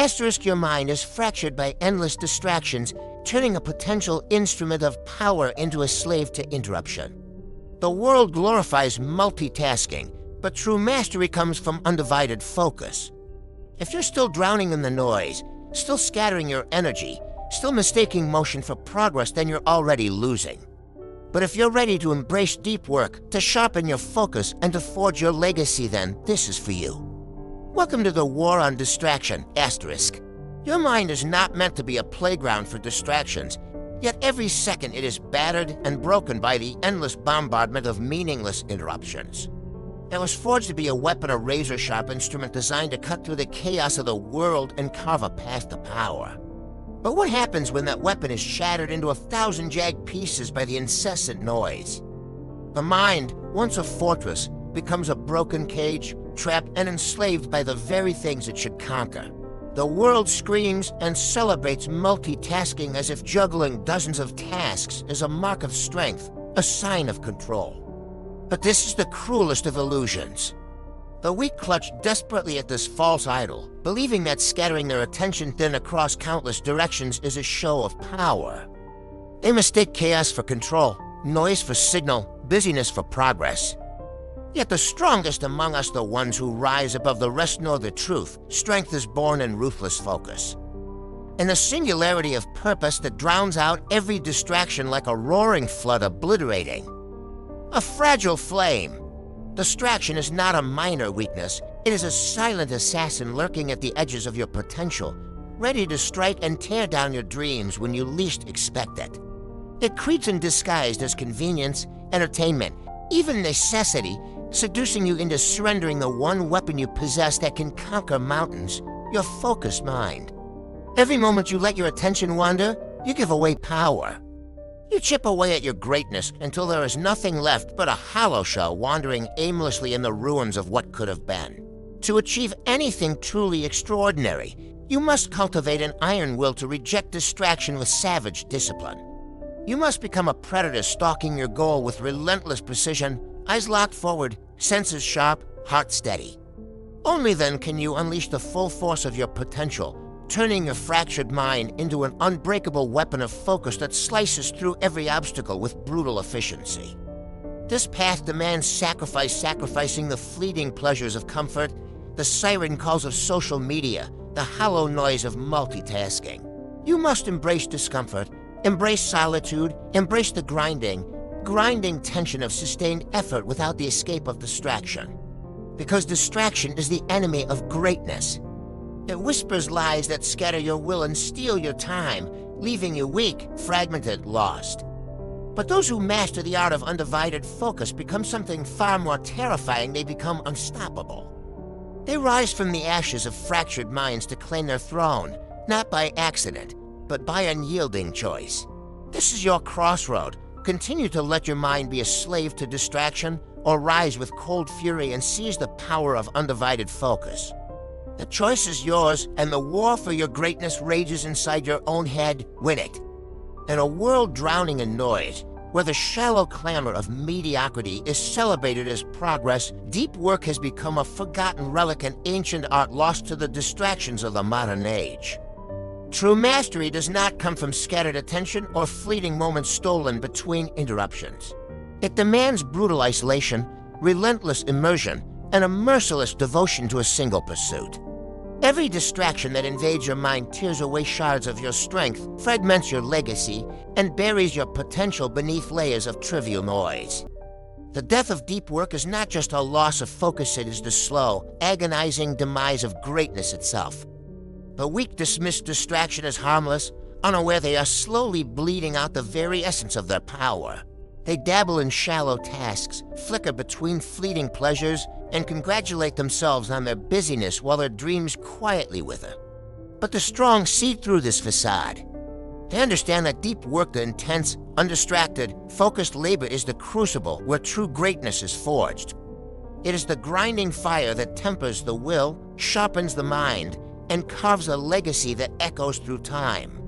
Your mind is fractured by endless distractions, turning a potential instrument of power into a slave to interruption. The world glorifies multitasking, but true mastery comes from undivided focus. If you're still drowning in the noise, still scattering your energy, still mistaking motion for progress, then you're already losing. But if you're ready to embrace deep work, to sharpen your focus, and to forge your legacy, then this is for you. Welcome to the war on distraction, asterisk. Your mind is not meant to be a playground for distractions, yet every second it is battered and broken by the endless bombardment of meaningless interruptions. It was forged to be a weapon, a razor-sharp instrument designed to cut through the chaos of the world and carve a path to power. But what happens when that weapon is shattered into 1,000 jagged pieces by the incessant noise? The mind, once a fortress, becomes a broken cage, trapped and enslaved by the very things it should conquer. The world screams and celebrates multitasking as if juggling dozens of tasks is a mark of strength, a sign of control. But this is the cruelest of illusions. The weak clutch desperately at this false idol, believing that scattering their attention thin across countless directions is a show of power. They mistake chaos for control, noise for signal, busyness for progress. Yet the strongest among us, the ones who rise above the rest, know the truth. Strength is born in ruthless focus. In the singularity of purpose that drowns out every distraction like a roaring flood, obliterating. A fragile flame. Distraction is not a minor weakness. It is a silent assassin lurking at the edges of your potential, ready to strike and tear down your dreams when you least expect it. It creeps in disguised as convenience, entertainment, even necessity, seducing you into surrendering the one weapon you possess that can conquer mountains, your focused mind. Every moment you let your attention wander, you give away power. You chip away at your greatness until there is nothing left but a hollow shell wandering aimlessly in the ruins of what could have been. To achieve anything truly extraordinary, you must cultivate an iron will to reject distraction with savage discipline. You must become a predator stalking your goal with relentless precision, eyes locked forward, senses sharp, heart steady. Only then can you unleash the full force of your potential, turning your fractured mind into an unbreakable weapon of focus that slices through every obstacle with brutal efficiency. This path demands sacrifice, sacrificing the fleeting pleasures of comfort, the siren calls of social media, the hollow noise of multitasking. You must embrace discomfort, embrace solitude, embrace the grinding tension of sustained effort without the escape of distraction. Because distraction is the enemy of greatness. It whispers lies that scatter your will and steal your time, leaving you weak, fragmented, lost. But those who master the art of undivided focus become something far more terrifying. They become unstoppable. They rise from the ashes of fractured minds to claim their throne, not by accident, but by unyielding choice. This is your crossroad. Continue to let your mind be a slave to distraction, or rise with cold fury and seize the power of undivided focus. The choice is yours, and the war for your greatness rages inside your own head. Win it. In a world drowning in noise, where the shallow clamor of mediocrity is celebrated as progress, deep work has become a forgotten relic, an ancient art lost to the distractions of the modern age. True mastery does not come from scattered attention or fleeting moments stolen between interruptions. It demands brutal isolation, relentless immersion, and a merciless devotion to a single pursuit. Every distraction that invades your mind tears away shards of your strength, fragments your legacy, and buries your potential beneath layers of trivial noise. The death of deep work is not just a loss of focus, it is the slow, agonizing demise of greatness itself. The weak dismiss distraction as harmless, unaware they are slowly bleeding out the very essence of their power. They dabble in shallow tasks, flicker between fleeting pleasures, and congratulate themselves on their busyness while their dreams quietly wither. But the strong see through this facade. They understand that deep work, the intense, undistracted, focused labor is the crucible where true greatness is forged. It is the grinding fire that tempers the will, sharpens the mind, and carves a legacy that echoes through time.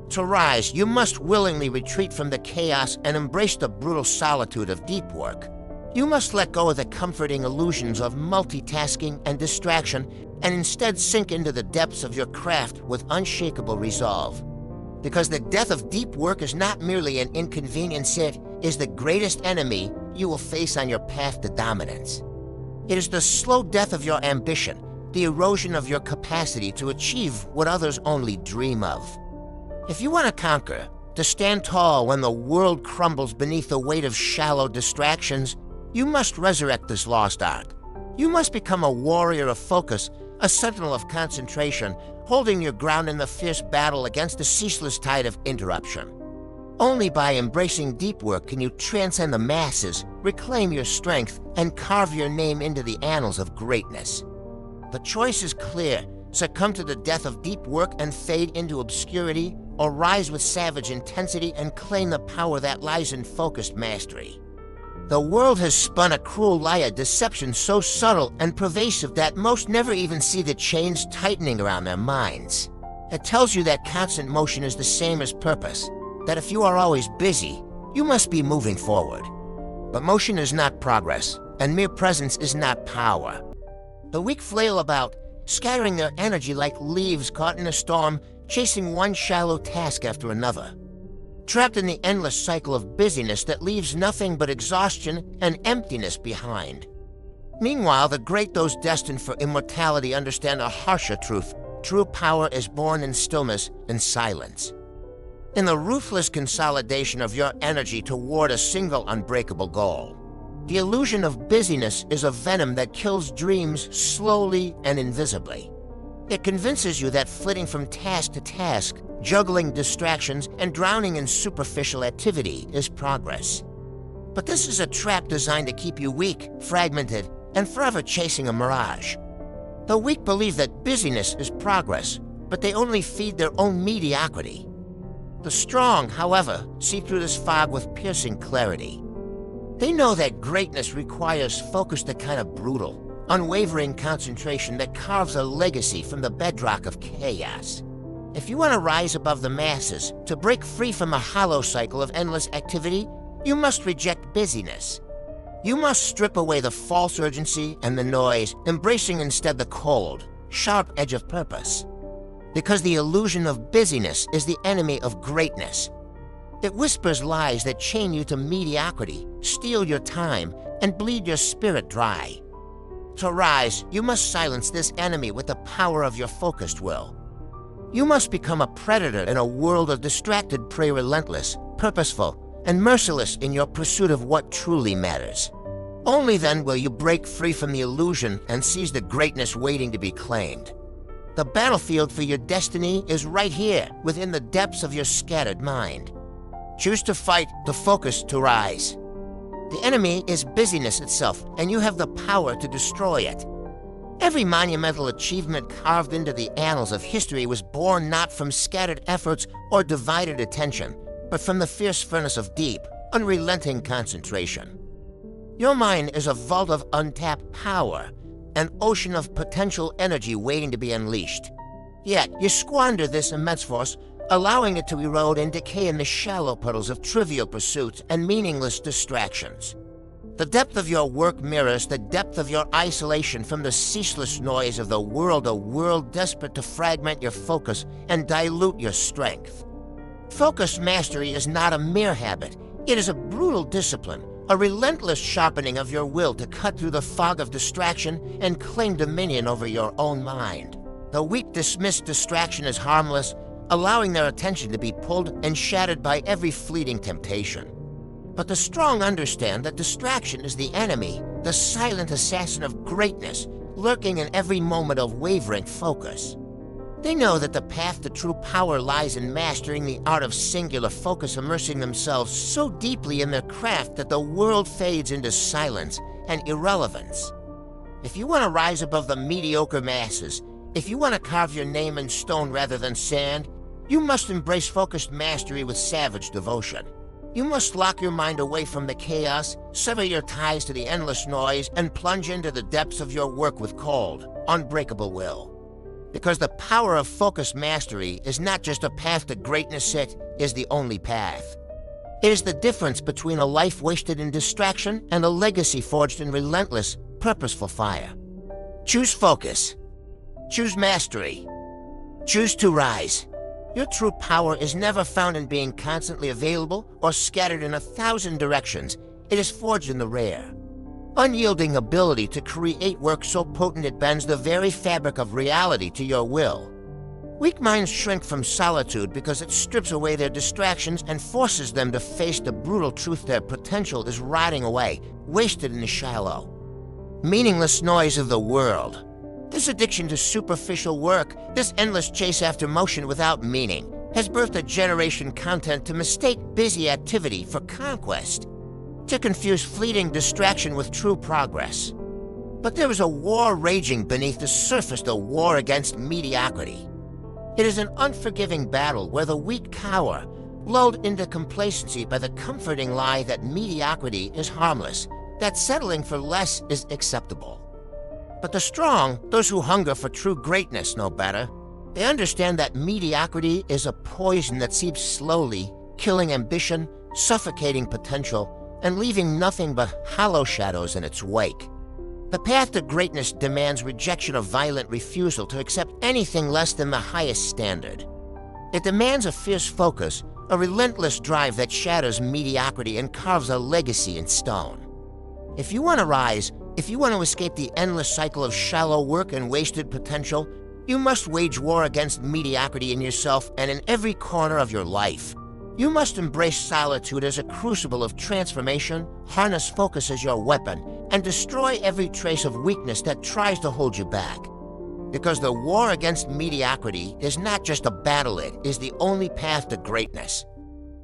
To rise, you must willingly retreat from the chaos and embrace the brutal solitude of deep work. You must let go of the comforting illusions of multitasking and distraction and instead sink into the depths of your craft with unshakable resolve. Because the death of deep work is not merely an inconvenience, it is the greatest enemy you will face on your path to dominance. It is the slow death of your ambition, the erosion of your capacity to achieve what others only dream of. If you want to conquer, to stand tall when the world crumbles beneath the weight of shallow distractions, you must resurrect this lost art. You must become a warrior of focus, a sentinel of concentration, holding your ground in the fierce battle against the ceaseless tide of interruption. Only by embracing deep work can you transcend the masses, reclaim your strength, and carve your name into the annals of greatness. The choice is clear: succumb to the death of deep work and fade into obscurity, or rise with savage intensity and claim the power that lies in focused mastery. The world has spun a cruel lie, a deception so subtle and pervasive that most never even see the chains tightening around their minds. It tells you that constant motion is the same as purpose, that if you are always busy, you must be moving forward. But motion is not progress, and mere presence is not power. The weak flail about, scattering their energy like leaves caught in a storm, chasing one shallow task after another. Trapped in the endless cycle of busyness that leaves nothing but exhaustion and emptiness behind. Meanwhile, the great, those destined for immortality, understand a harsher truth. True power is born in stillness and silence. In the ruthless consolidation of your energy toward a single unbreakable goal. The illusion of busyness is a venom that kills dreams slowly and invisibly. It convinces you that flitting from task to task, juggling distractions, and drowning in superficial activity is progress. But this is a trap designed to keep you weak, fragmented, and forever chasing a mirage. The weak believe that busyness is progress, but they only feed their own mediocrity. The strong, however, see through this fog with piercing clarity. They know that greatness requires focus, the kind of brutal, unwavering concentration that carves a legacy from the bedrock of chaos. If you want to rise above the masses, to break free from a hollow cycle of endless activity, you must reject busyness. You must strip away the false urgency and the noise, embracing instead the cold, sharp edge of purpose. Because the illusion of busyness is the enemy of greatness. It whispers lies that chain you to mediocrity, steal your time, and bleed your spirit dry. To rise, you must silence this enemy with the power of your focused will. You must become a predator in a world of distracted prey, relentless, purposeful, and merciless in your pursuit of what truly matters. Only then will you break free from the illusion and seize the greatness waiting to be claimed. The battlefield for your destiny is right here, within the depths of your scattered mind. Choose to fight, to focus, to rise. The enemy is busyness itself, and you have the power to destroy it. Every monumental achievement carved into the annals of history was born not from scattered efforts or divided attention, but from the fierce furnace of deep, unrelenting concentration. Your mind is a vault of untapped power, an ocean of potential energy waiting to be unleashed. Yet, you squander this immense force, allowing it to erode and decay in the shallow puddles of trivial pursuits and meaningless distractions. The depth of your work mirrors the depth of your isolation from the ceaseless noise of the world, a world desperate to fragment your focus and dilute your strength. Focused mastery is not a mere habit. It is a brutal discipline, a relentless sharpening of your will to cut through the fog of distraction and claim dominion over your own mind. The weak dismiss distraction as harmless, allowing their attention to be pulled and shattered by every fleeting temptation. But the strong understand that distraction is the enemy, the silent assassin of greatness, lurking in every moment of wavering focus. They know that the path to true power lies in mastering the art of singular focus, immersing themselves so deeply in their craft that the world fades into silence and irrelevance. If you want to rise above the mediocre masses, if you want to carve your name in stone rather than sand, you must embrace focused mastery with savage devotion. You must lock your mind away from the chaos, sever your ties to the endless noise, and plunge into the depths of your work with cold, unbreakable will. Because the power of focused mastery is not just a path to greatness, it is the only path. It is the difference between a life wasted in distraction and a legacy forged in relentless, purposeful fire. Choose focus. Choose mastery. Choose to rise. Your true power is never found in being constantly available or scattered in 1,000 directions. It is forged in the rare, unyielding ability to create work so potent it bends the very fabric of reality to your will. Weak minds shrink from solitude because it strips away their distractions and forces them to face the brutal truth their potential is rotting away, wasted in the shallow, meaningless noise of the world. This addiction to superficial work, this endless chase after motion without meaning, has birthed a generation content to mistake busy activity for conquest, to confuse fleeting distraction with true progress. But there is a war raging beneath the surface, the war against mediocrity. It is an unforgiving battle where the weak cower, lulled into complacency by the comforting lie that mediocrity is harmless, that settling for less is acceptable. But the strong, those who hunger for true greatness, know better. They understand that mediocrity is a poison that seeps slowly, killing ambition, suffocating potential, and leaving nothing but hollow shadows in its wake. The path to greatness demands rejection of violent refusal to accept anything less than the highest standard. It demands a fierce focus, a relentless drive that shatters mediocrity and carves a legacy in stone. If you want to rise, if you want to escape the endless cycle of shallow work and wasted potential, you must wage war against mediocrity in yourself and in every corner of your life. You must embrace solitude as a crucible of transformation, harness focus as your weapon, and destroy every trace of weakness that tries to hold you back. Because the war against mediocrity is not just a battle, it is the only path to greatness.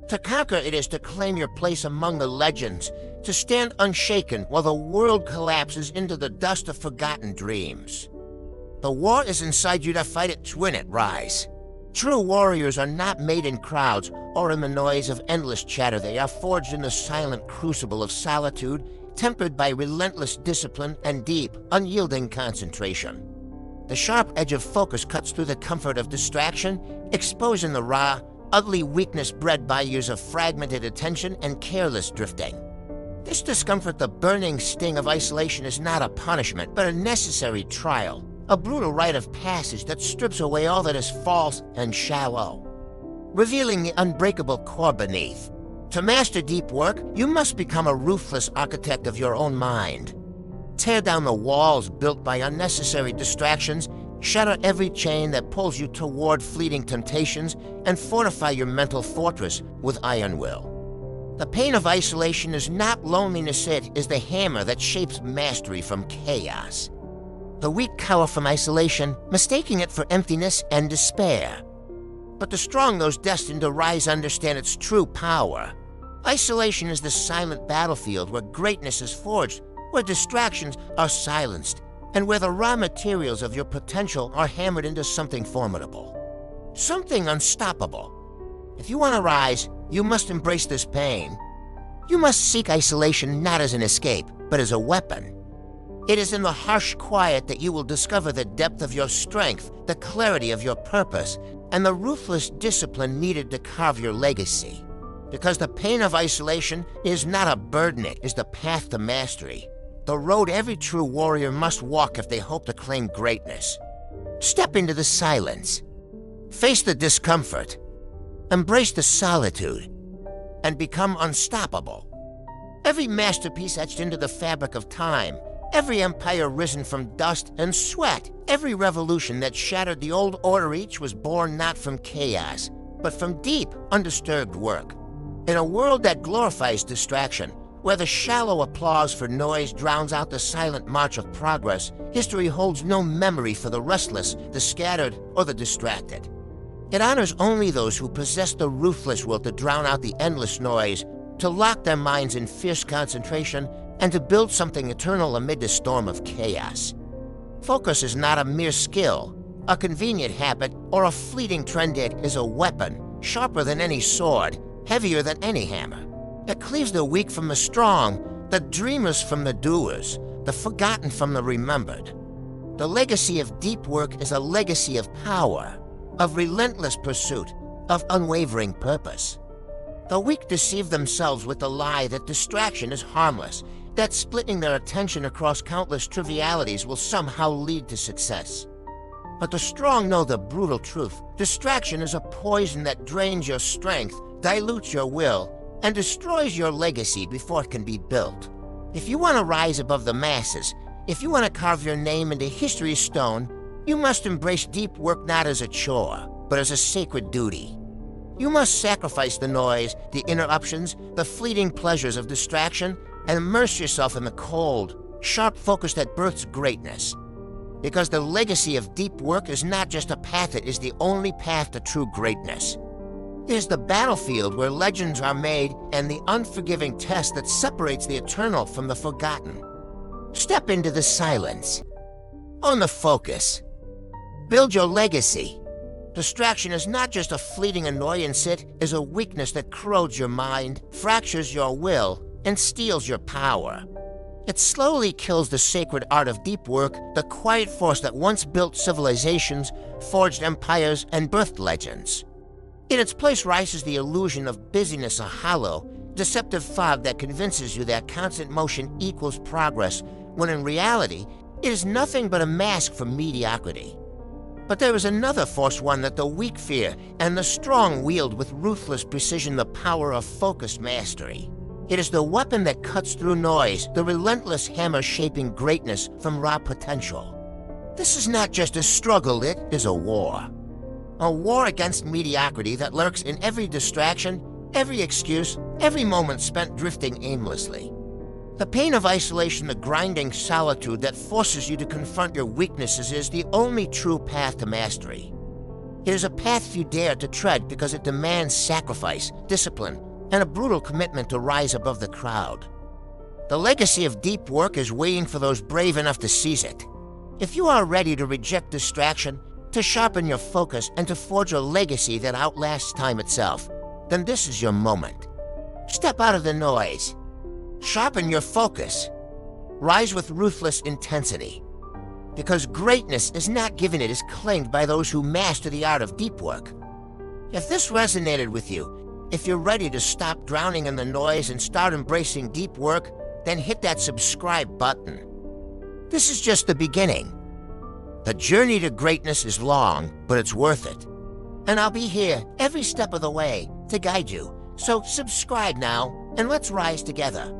To conquer it is to claim your place among the legends, to stand unshaken while the world collapses into the dust of forgotten dreams. The war is inside you. To fight it, to win it, rise. True warriors are not made in crowds or in the noise of endless chatter. They are forged in the silent crucible of solitude, tempered by relentless discipline and deep, unyielding concentration. The sharp edge of focus cuts through the comfort of distraction, exposing the raw, ugly weakness bred by years of fragmented attention and careless drifting. This discomfort, the burning sting of isolation, is not a punishment, but a necessary trial. A brutal rite of passage that strips away all that is false and shallow, revealing the unbreakable core beneath. To master deep work, you must become a ruthless architect of your own mind. Tear down the walls built by unnecessary distractions, shatter every chain that pulls you toward fleeting temptations, and fortify your mental fortress with iron will. The pain of isolation is not loneliness, it is the hammer that shapes mastery from chaos. The weak cower from isolation, mistaking it for emptiness and despair. But the strong, those destined to rise, understand its true power. Isolation is the silent battlefield where greatness is forged, where distractions are silenced, and where the raw materials of your potential are hammered into something formidable, something unstoppable. If you want to rise, you must embrace this pain. You must seek isolation not as an escape, but as a weapon. It is in the harsh quiet that you will discover the depth of your strength, the clarity of your purpose, and the ruthless discipline needed to carve your legacy. Because the pain of isolation is not a burden, it is the path to mastery. The road every true warrior must walk if they hope to claim greatness. Step into the silence. Face the discomfort. Embrace the solitude. And become unstoppable. Every masterpiece etched into the fabric of time, every empire risen from dust and sweat, every revolution that shattered the old order, each was born not from chaos, but from deep, undisturbed work. In a world that glorifies distraction, where the shallow applause for noise drowns out the silent march of progress, history holds no memory for the restless, the scattered, or the distracted. It honors only those who possess the ruthless will to drown out the endless noise, to lock their minds in fierce concentration, and to build something eternal amid the storm of chaos. Focus is not a mere skill, a convenient habit, or a fleeting trend. It is a weapon, sharper than any sword, heavier than any hammer. It cleaves the weak from the strong, the dreamers from the doers, the forgotten from the remembered. The legacy of deep work is a legacy of power, of relentless pursuit, of unwavering purpose. The weak deceive themselves with the lie that distraction is harmless, that splitting their attention across countless trivialities will somehow lead to success. But the strong know the brutal truth. Distraction is a poison that drains your strength, dilutes your will, and destroys your legacy before it can be built. If you want to rise above the masses, if you want to carve your name into history's stone, you must embrace deep work not as a chore, but as a sacred duty. You must sacrifice the noise, the interruptions, the fleeting pleasures of distraction, and immerse yourself in the cold, sharp focus that births greatness. Because the legacy of deep work is not just a path, it is the only path to true greatness. It is the battlefield where legends are made and the unforgiving test that separates the eternal from the forgotten. Step into the silence. Own the focus. Build your legacy. Distraction is not just a fleeting annoyance, it is a weakness that corrodes your mind, fractures your will, and steals your power. It slowly kills the sacred art of deep work, the quiet force that once built civilizations, forged empires, and birthed legends. In its place rises the illusion of busyness, a hollow, deceptive fog that convinces you that constant motion equals progress, when in reality, it is nothing but a mask for mediocrity. But there is another force, one that the weak fear, and the strong wield with ruthless precision, the power of focused mastery. It is the weapon that cuts through noise, the relentless hammer shaping greatness from raw potential. This is not just a struggle, it is a war. A war against mediocrity that lurks in every distraction, every excuse, every moment spent drifting aimlessly. The pain of isolation, the grinding solitude that forces you to confront your weaknesses is the only true path to mastery. It is a path few dare to tread because it demands sacrifice, discipline, and a brutal commitment to rise above the crowd. The legacy of deep work is waiting for those brave enough to seize it. If you are ready to reject distraction, to sharpen your focus, and to forge a legacy that outlasts time itself, then this is your moment. Step out of the noise. Sharpen your focus. Rise with ruthless intensity. Because greatness is not given, it is claimed by those who master the art of deep work. If this resonated with you, if you're ready to stop drowning in the noise and start embracing deep work, then hit that subscribe button. This is just the beginning. The journey to greatness is long, but it's worth it. And I'll be here every step of the way to guide you. So subscribe now, and let's rise together.